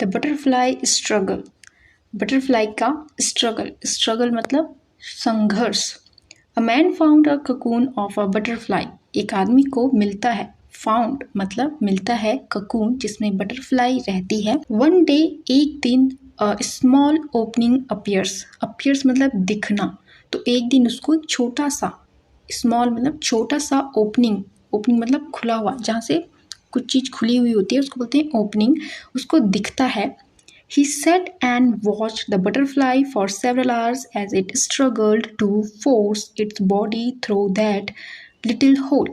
The butterfly struggle, butterfly का struggle मतलब संघर्ष। A man found a cocoon of a butterfly, एक आदमी को मिलता है, फाउंड मतलब मिलता है, ककून जिसमें बटरफ्लाई रहती है। वन डे, एक दिन, अ स्मॉल ओपनिंग अपियर्स मतलब दिखना, तो एक दिन उसको एक छोटा सा, स्मॉल मतलब छोटा सा, ओपनिंग मतलब खुला हुआ, जहाँ से कुछ चीज़ खुली हुई होती है उसको बोलते हैं ओपनिंग, उसको दिखता है। He sat and watched the butterfly for several hours as it struggled to force its body through that little hole.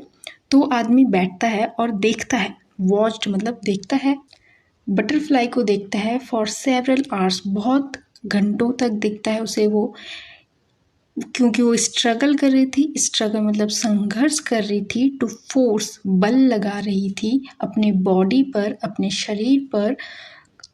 तो आदमी बैठता है और देखता है, watched मतलब देखता है, बटरफ्लाई को देखता है, for several hours बहुत घंटों तक देखता है उसे वो, क्योंकि वो स्ट्रगल कर रही थी, स्ट्रगल मतलब संघर्ष कर रही थी, टू फोर्स बल लगा रही थी अपने बॉडी पर, अपने शरीर पर,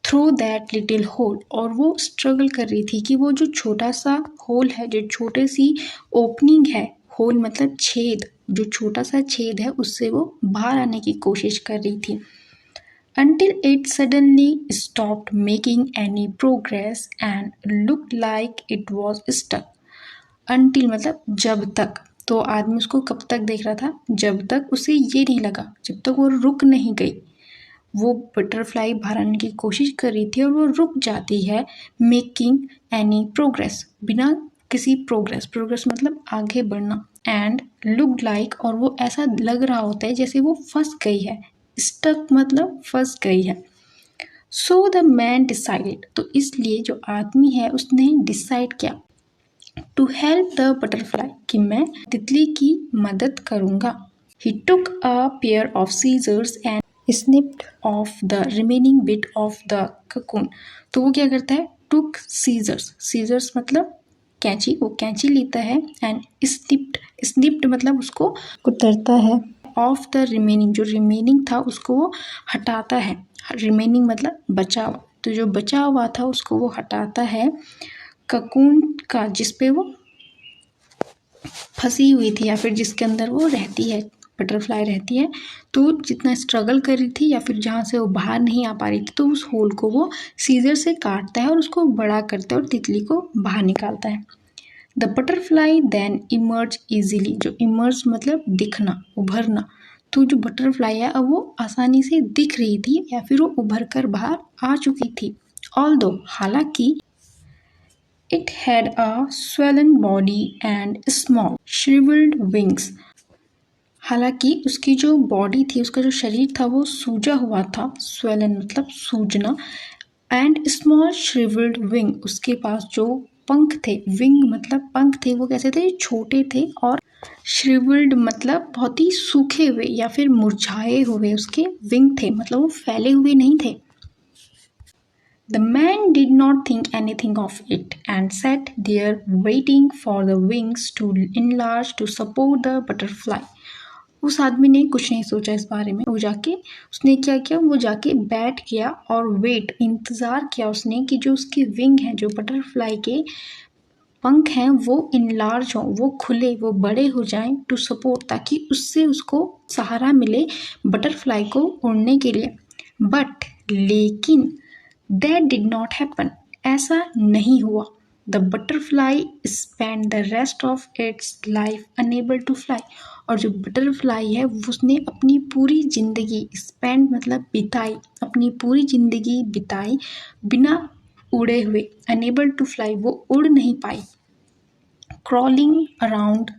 थ्रू दैट लिटिल होल, और वो स्ट्रगल कर रही थी कि वो जो छोटा सा होल है, जो छोटी सी ओपनिंग है, होल मतलब छेद, जो छोटा सा छेद है उससे वो बाहर आने की कोशिश कर रही थी। Until it suddenly stopped making any progress and looked like it was stuck. Until मतलब जब तक, तो आदमी उसको कब तक देख रहा था, जब तक उसे ये नहीं लगा, जब तक वो रुक नहीं गई, वो बटरफ्लाई बाहर आने की कोशिश कर रही थी और वो रुक जाती है, मेकिंग एनी प्रोग्रेस, बिना किसी प्रोग्रेस मतलब आगे बढ़ना, एंड लुक लाइक, और वो ऐसा लग रहा होता है जैसे वो फंस गई है, स्टक मतलब फंस गई है। सो द मैन डिसाइडेड, तो इसलिए जो आदमी है उसने डिसाइड किया, टू हेल्प द बटरफ्लाई, कि मैं तितली की मदद करूँगा। He took a pair of scissors and snipped off the remaining bit of the cocoon, तो वो क्या करता है, टुक सीजर्स मतलब कैंची, वो कैंची लेता है, एंड स्निप्ड मतलब उसको कुतरता है, ऑफ द रिमेनिंग, जो रिमेनिंग था उसको वो हटाता है, रिमेनिंग मतलब बचा हुआ, तो जो बचा हुआ था उसको वो हटाता है, ककून का, जिसपे वो फंसी हुई थी या फिर जिसके अंदर वो रहती है, बटरफ्लाई रहती है। तो जितना स्ट्रगल कर रही थी या फिर जहाँ से वो बाहर नहीं आ पा रही थी, तो उस होल को वो सीजर से काटता है और उसको बड़ा करता है और तितली को बाहर निकालता है। The butterfly then emerge easily, जो इमर्ज मतलब दिखना, उभरना, तो जो बटरफ्लाई है अब वो आसानी से दिख रही थी या फिर वो उभर कर बाहर आ चुकी थी। ऑल्दो, हालांकि, it had a swollen body and small shriveled wings, हालांकि उसकी जो बॉडी थी, उसका जो शरीर था वो सूजा हुआ था, swollen मतलब सूजना, एंड स्मॉल shriveled wing, उसके पास जो पंख थे, विंग मतलब पंख थे, वो कैसे थे, छोटे थे, और shriveled मतलब बहुत ही सूखे हुए या फिर मुरझाए हुए उसके विंग थे, मतलब वो फैले हुए नहीं थे। The man did not think anything of it and sat there waiting for the wings to enlarge to support the butterfly. उस आदमी ने कुछ नहीं सोचा इस बारे में, उसने क्या किया, वो जाके बैठ गया और इंतज़ार किया उसने कि जो उसके विंग हैं, जो बटरफ्लाई के पंख हैं, वो इनलार्ज हों, वो खुले, वो बड़े हो जाएं, टू सपोर्ट, ताकि उससे उसको सहारा मिले बटरफ्लाई को उड़ने के लिए। बट लेकिन That did not happen. ऐसा नहीं हुआ। The butterfly spent the rest of its life unable to fly. और जो बटरफ्लाई है उसने अपनी पूरी जिंदगी, spend मतलब बिताई, अपनी पूरी जिंदगी बिताई बिना उड़े हुए, unable to fly, वो उड़ नहीं पाई। Crawling around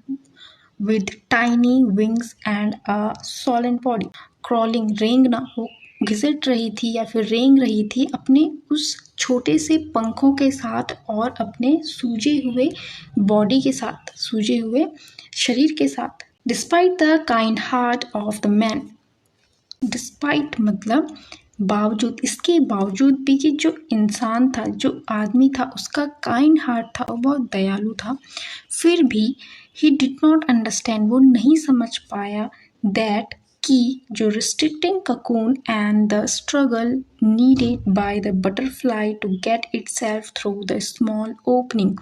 with tiny wings and a solid body. Crawling, रेंगना, वो घिसट रही थी या फिर रेंग रही थी अपने उस छोटे से पंखों के साथ और अपने सूजे हुए बॉडी के साथ, सूजे हुए शरीर के साथ। Despite the kind heart of the man, despite मतलब बावजूद, इसके बावजूद भी कि जो इंसान था, जो आदमी था, उसका काइंड हार्ट था, वो बहुत दयालु था, फिर भी ही डिड नॉट अंडरस्टैंड, वो नहीं समझ पाया, दैट कि जो restricting cocoon and the struggle needed by the butterfly to get itself through the small opening,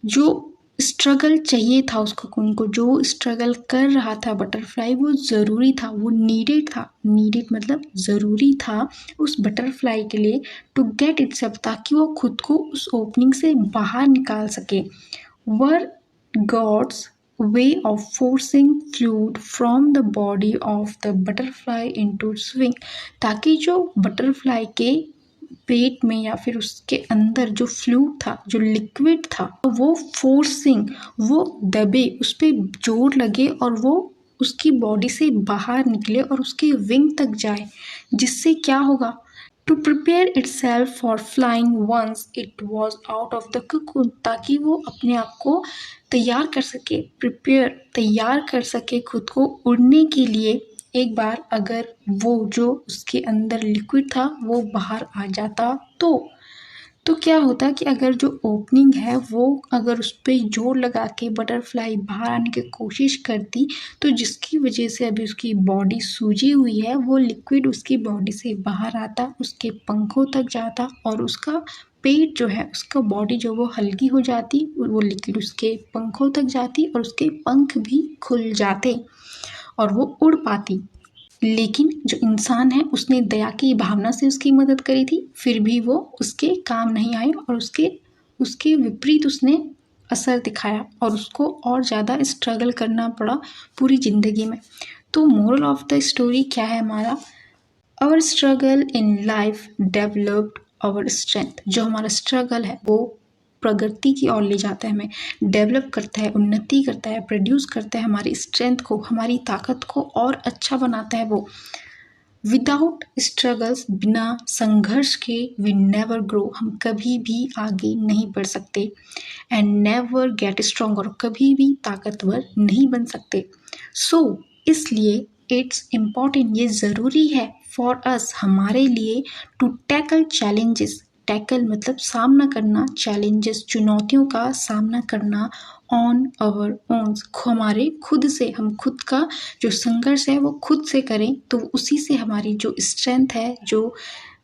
जो स्ट्रगल चाहिए था उसको, उनको जो स्ट्रगल कर रहा था बटरफ्लाई वो ज़रूरी था, वो नीडेड था। नीडेड मतलब ज़रूरी था उस बटरफ्लाई के लिए टू गेट इटसेल्फ, ताकि वो खुद को उस ओपनिंग से बाहर निकाल सके। Were God's way of forcing fluid from the body of the butterfly into swing, ताकि जो बटरफ्लाई के पेट में या फिर उसके अंदर जो फ्लूइड था, जो लिक्विड था, वो फोर्सिंग, वो दबे, उस पर जोर लगे और वो उसकी बॉडी से बाहर निकले और उसके विंग तक जाए, जिससे क्या होगा, to prepare itself for flying once it was out of the cocoon, ताकि वो अपने आप को तैयार कर सके, तैयार कर सके खुद को उड़ने के लिए। एक बार अगर वो जो उसके अंदर लिक्विड था वो बाहर आ जाता तो क्या होता कि अगर जो ओपनिंग है वो अगर उस पर जोर लगा के बटरफ्लाई बाहर आने की कोशिश करती, तो जिसकी वजह से अभी उसकी बॉडी सूजी हुई है, वो लिक्विड उसकी बॉडी से बाहर आता, उसके पंखों तक जाता और उसका पेट जो है, उसका बॉडी जो वो हल्की हो जाती, वो लिक्विड उसके पंखों तक जाती और उसके पंख भी खुल जाते और वो उड़ पाती। लेकिन जो इंसान है उसने दया की भावना से उसकी मदद करी थी, फिर भी वो उसके काम नहीं आई और उसके विपरीत उसने असर दिखाया और उसको और ज़्यादा स्ट्रगल करना पड़ा पूरी ज़िंदगी में। तो मोरल ऑफ द स्टोरी क्या है हमारा, our struggle in life developed our strength. जो हमारा स्ट्रगल है वो प्रगति की ओर ले जाता है, हमें डेवलप करता है, उन्नति करता है, प्रोड्यूस करता है हमारी स्ट्रेंथ को, हमारी ताकत को और अच्छा बनाता है वो। विदाउट स्ट्रगल्स, बिना संघर्ष के, वी नेवर ग्रो, हम कभी भी आगे नहीं बढ़ सकते। एंड नेवर गेट स्ट्रॉन्गर, कभी भी ताकतवर नहीं बन सकते। सो इसलिए इट्स इम्पॉर्टेंट, ये ज़रूरी है फॉर अस, हमारे लिए, टू टैकल चैलेंजेस। टैकल मतलब सामना करना, चैलेंजेस चुनौतियों का सामना करना, ऑन आवर ओन, हमारे खुद से, हम खुद का जो संघर्ष है वो खुद से करें, तो उसी से हमारी जो स्ट्रेंथ है, जो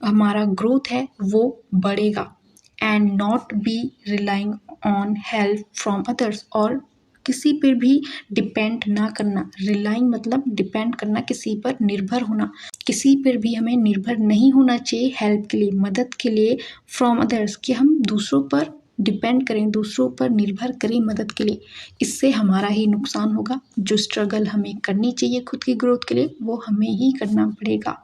हमारा ग्रोथ है वो बढ़ेगा। And not be relying on help from others, और किसी पर भी डिपेंड ना करना। रिलाइंग मतलब डिपेंड करना, किसी पर निर्भर होना, किसी पर भी हमें निर्भर नहीं होना चाहिए हेल्प के लिए, मदद के लिए, फ्रॉम अदर्स, कि हम दूसरों पर डिपेंड करें, दूसरों पर निर्भर करें मदद के लिए, इससे हमारा ही नुकसान होगा। जो स्ट्रगल हमें करनी चाहिए खुद की ग्रोथ के लिए वो हमें ही करना पड़ेगा।